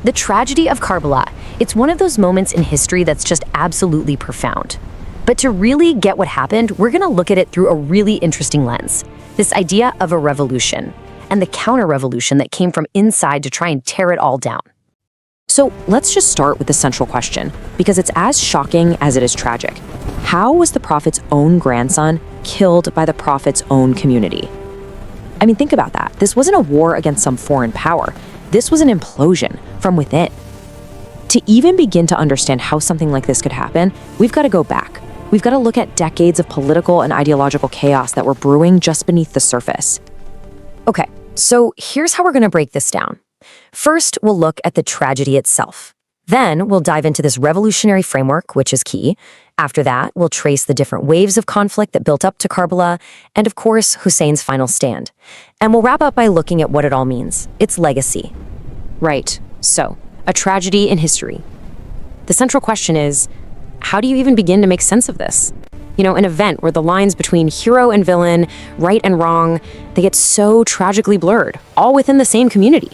The tragedy of Karbala, it's one of those moments in history that's just absolutely profound. But to really get what happened, we're gonna look at it through a really interesting lens. This idea of a revolution, and the counter-revolution that came from inside to try and tear it all down. So let's just start with the central question, because it's as shocking as it is tragic. How was the Prophet's own grandson killed by the Prophet's own community? I mean, think about that. This wasn't a war against some foreign power. This was an implosion from within. To even begin to understand how something like this could happen, we've got to go back. We've got to look at decades of political and ideological chaos that were brewing just beneath the surface. Okay, so here's how we're gonna break this down. First, we'll look at the tragedy itself. Then, we'll dive into this revolutionary framework, which is key. After that, we'll trace the different waves of conflict that built up to Karbala, and of course, Hussein's final stand. And we'll wrap up by looking at what it all means, its legacy. Right, so, a tragedy in history. The central question is, how do you even begin to make sense of this? You know, an event where the lines between hero and villain, right and wrong, they get so tragically blurred, all within the same community.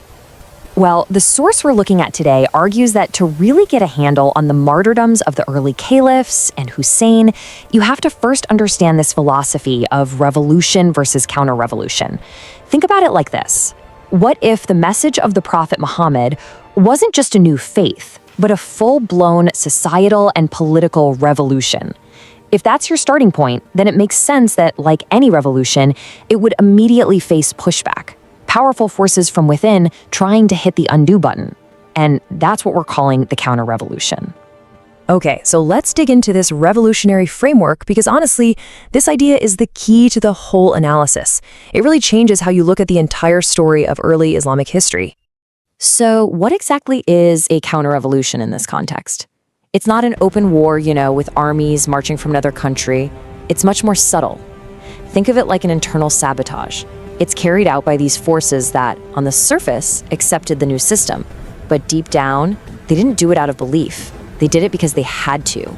Well, the source we're looking at today argues that to really get a handle on the martyrdoms of the early caliphs and Hussein, you have to first understand this philosophy of revolution versus counter-revolution. Think about it like this. What if the message of the Prophet Muhammad wasn't just a new faith, but a full-blown societal and political revolution? If that's your starting point, then it makes sense that, like any revolution, it would immediately face pushback. Powerful forces from within trying to hit the undo button. And that's what we're calling the counter-revolution. Okay, so let's dig into this revolutionary framework because honestly, this idea is the key to the whole analysis. It really changes how you look at the entire story of early Islamic history. So what exactly is a counter-revolution in this context? It's not an open war, with armies marching from another country. It's much more subtle. Think of it like an internal sabotage. It's carried out by these forces that, on the surface, accepted the new system. But deep down, they didn't do it out of belief. They did it because they had to.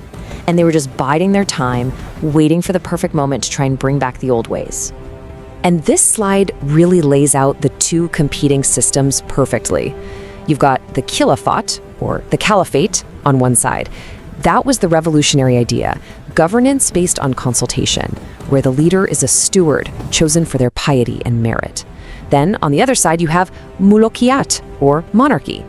And they were just biding their time, waiting for the perfect moment to try and bring back the old ways. And this slide really lays out the two competing systems perfectly. You've got the Khilafat, or the Caliphate, on one side. That was the revolutionary idea, governance based on consultation, where the leader is a steward chosen for their piety and merit. Then, on the other side, you have Mulukiyat, or monarchy.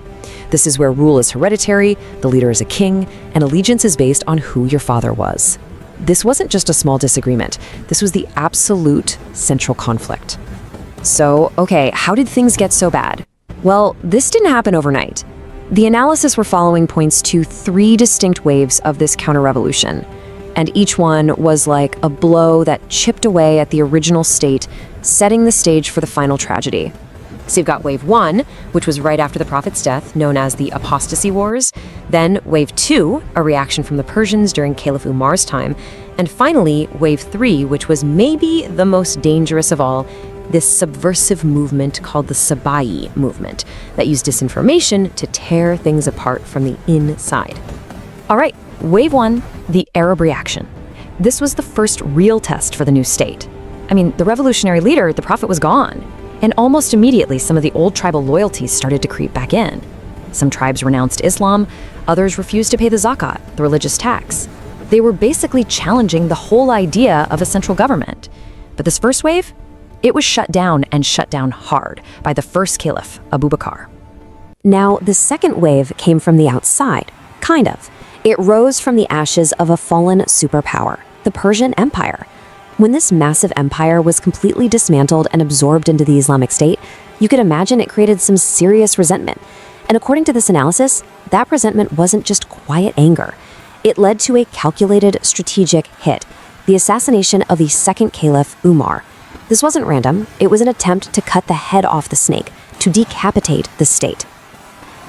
This is where rule is hereditary, the leader is a king, and allegiance is based on who your father was. This wasn't just a small disagreement. This was the absolute central conflict. So, okay, how did things get so bad? Well, this didn't happen overnight. The analysis we're following points to 3 distinct waves of this counter-revolution, and each one was like a blow that chipped away at the original state, setting the stage for the final tragedy. So you've got Wave 1, which was right after the Prophet's death, known as the Apostasy Wars, then Wave 2, a reaction from the Persians during Caliph Umar's time, and finally Wave 3, which was maybe the most dangerous of all, this subversive movement called the Sabai movement that used disinformation to tear things apart from the inside. All right, Wave 1, the Arab reaction. This was the first real test for the new state. I mean, the revolutionary leader, the Prophet, was gone. And almost immediately, some of the old tribal loyalties started to creep back in. Some tribes renounced Islam, others refused to pay the zakat, the religious tax. They were basically challenging the whole idea of a central government. But this first wave, it was shut down and shut down hard by the first caliph, Abu Bakr. Now, the second wave came from the outside, kind of. It rose from the ashes of a fallen superpower, the Persian Empire. When this massive empire was completely dismantled and absorbed into the Islamic State, you could imagine it created some serious resentment. And according to this analysis, that resentment wasn't just quiet anger. It led to a calculated strategic hit, the assassination of the second caliph, Umar. This wasn't random. It was an attempt to cut the head off the snake, to decapitate the state.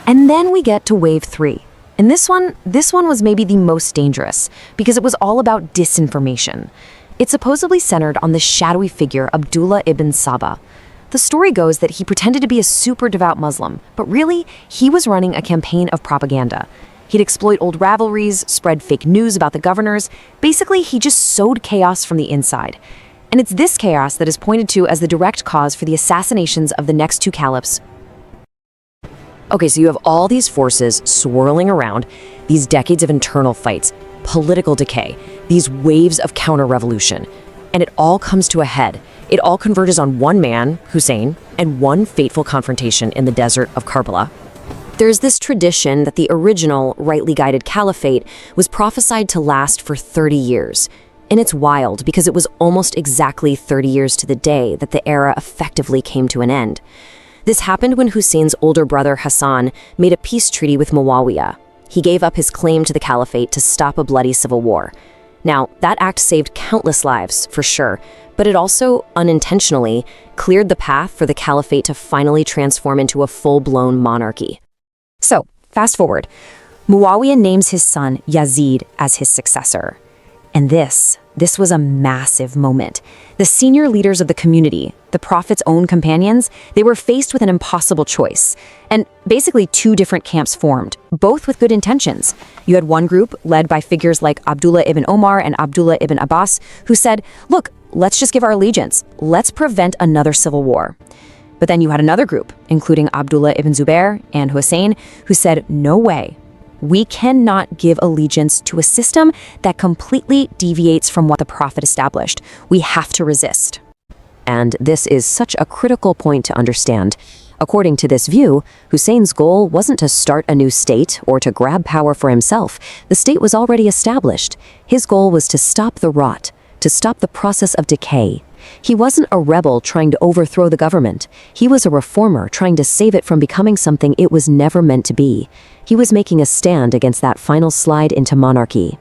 And then we get to Wave 3. And this one was maybe the most dangerous because it was all about disinformation. It supposedly centered on the shadowy figure Abdullah ibn Saba. The story goes that he pretended to be a super devout Muslim, but really, he was running a campaign of propaganda. He'd exploit old rivalries, spread fake news about the governors. Basically, he just sowed chaos from the inside. And it's this chaos that is pointed to as the direct cause for the assassinations of the next 2 caliphs. Okay, so you have all these forces swirling around, these decades of internal fights, political decay, these waves of counter-revolution, and it all comes to a head. It all converges on one man, Hussein, and one fateful confrontation in the desert of Karbala. There's this tradition that the original, rightly guided caliphate was prophesied to last for 30 years. And it's wild because it was almost exactly 30 years to the day that the era effectively came to an end. This happened when Hussein's older brother Hassan made a peace treaty with Muawiyah. He gave up his claim to the caliphate to stop a bloody civil war. Now, that act saved countless lives, for sure, but it also, unintentionally, cleared the path for the caliphate to finally transform into a full-blown monarchy. So, fast forward. Muawiyah names his son Yazid as his successor. And this was a massive moment. The senior leaders of the community, the Prophet's own companions, they were faced with an impossible choice. And basically two different camps formed, both with good intentions. You had one group, led by figures like Abdullah ibn Omar and Abdullah ibn Abbas, who said, look, let's just give our allegiance. Let's prevent another civil war. But then you had another group, including Abdullah ibn Zubair and Hussein, who said, no way. We cannot give allegiance to a system that completely deviates from what the Prophet established. We have to resist. And this is such a critical point to understand. According to this view, Hussein's goal wasn't to start a new state or to grab power for himself. The state was already established. His goal was to stop the rot, to stop the process of decay. He wasn't a rebel trying to overthrow the government. He was a reformer trying to save it from becoming something it was never meant to be. He was making a stand against that final slide into monarchy.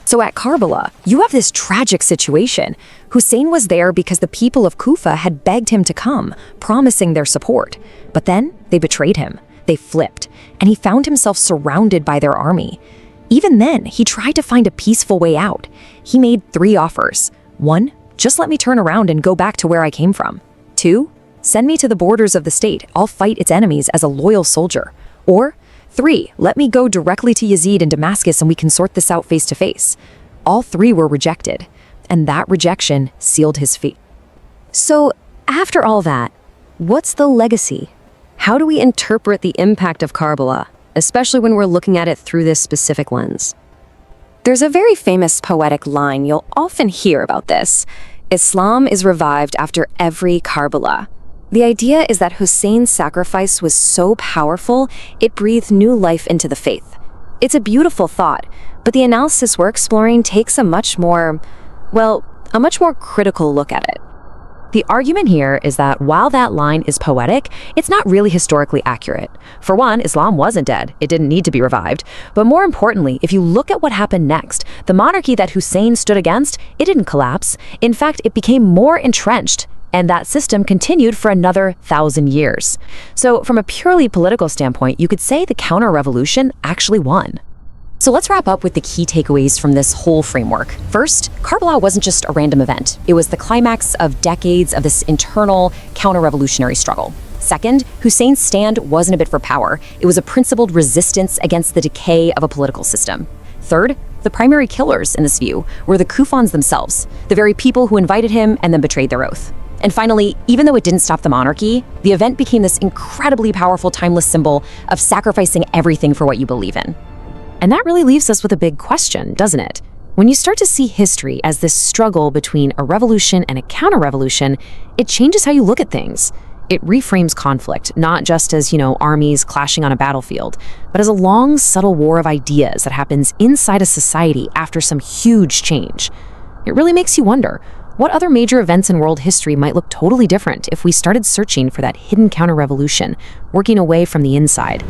So at Karbala, you have this tragic situation. Hussein was there because the people of Kufa had begged him to come, promising their support. But then they betrayed him. They flipped, and he found himself surrounded by their army. Even then, he tried to find a peaceful way out. He made 3 offers. 1, just let me turn around and go back to where I came from. 2, send me to the borders of the state. I'll fight its enemies as a loyal soldier. Or 3, let me go directly to Yazid in Damascus and we can sort this out face to face. All 3 were rejected, and that rejection sealed his fate. So, after all that, what's the legacy? How do we interpret the impact of Karbala, especially when we're looking at it through this specific lens? There's a very famous poetic line you'll often hear about this. Islam is revived after every Karbala. The idea is that Hussein's sacrifice was so powerful, it breathed new life into the faith. It's a beautiful thought, but the analysis we're exploring takes a much more critical look at it. The argument here is that while that line is poetic, it's not really historically accurate. For one, Islam wasn't dead. It didn't need to be revived. But more importantly, if you look at what happened next, the monarchy that Hussein stood against, it didn't collapse. In fact, it became more entrenched, and that system continued for another 1,000 years. So from a purely political standpoint, you could say the counter-revolution actually won. So let's wrap up with the key takeaways from this whole framework. First, Karbala wasn't just a random event. It was the climax of decades of this internal counter-revolutionary struggle. Second, Hussein's stand wasn't a bit for power. It was a principled resistance against the decay of a political system. Third, the primary killers in this view were the Kufans themselves, the very people who invited him and then betrayed their oath. And finally, even though it didn't stop the monarchy, the event became this incredibly powerful, timeless symbol of sacrificing everything for what you believe in. And that really leaves us with a big question, doesn't it? When you start to see history as this struggle between a revolution and a counter-revolution, it changes how you look at things. It reframes conflict, not just as, armies clashing on a battlefield, but as a long, subtle war of ideas that happens inside a society after some huge change. It really makes you wonder, what other major events in world history might look totally different if we started searching for that hidden counter-revolution, working away from the inside?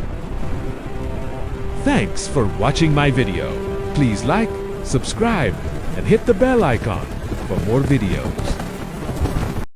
Thanks for watching my video. Please like, subscribe, and hit the bell icon for more videos.